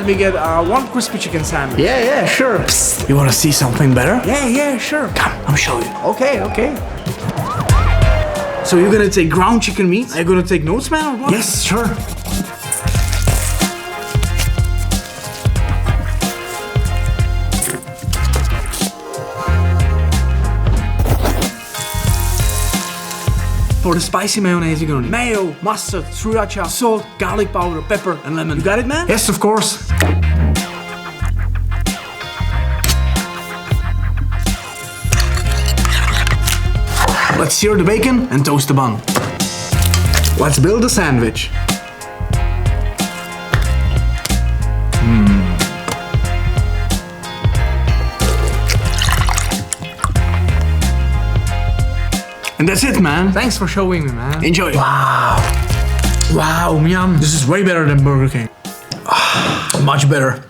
let me get one crispy chicken sandwich. Yeah, sure. Psst, you wanna see something better? Yeah, sure. Come, I'll show you. Okay. So you're gonna take ground chicken meat? Are you gonna take notes, man, or what? Yes, sure. For the spicy mayonnaise, you're gonna need mayo, mustard, sriracha, salt, garlic powder, pepper, and lemon. You got it, man? Yes, of course. Let's sear the bacon and toast the bun. Let's build a sandwich. And that's it, man. Thanks for showing me, man. Enjoy. Wow, yum. This is way better than Burger King. Much better.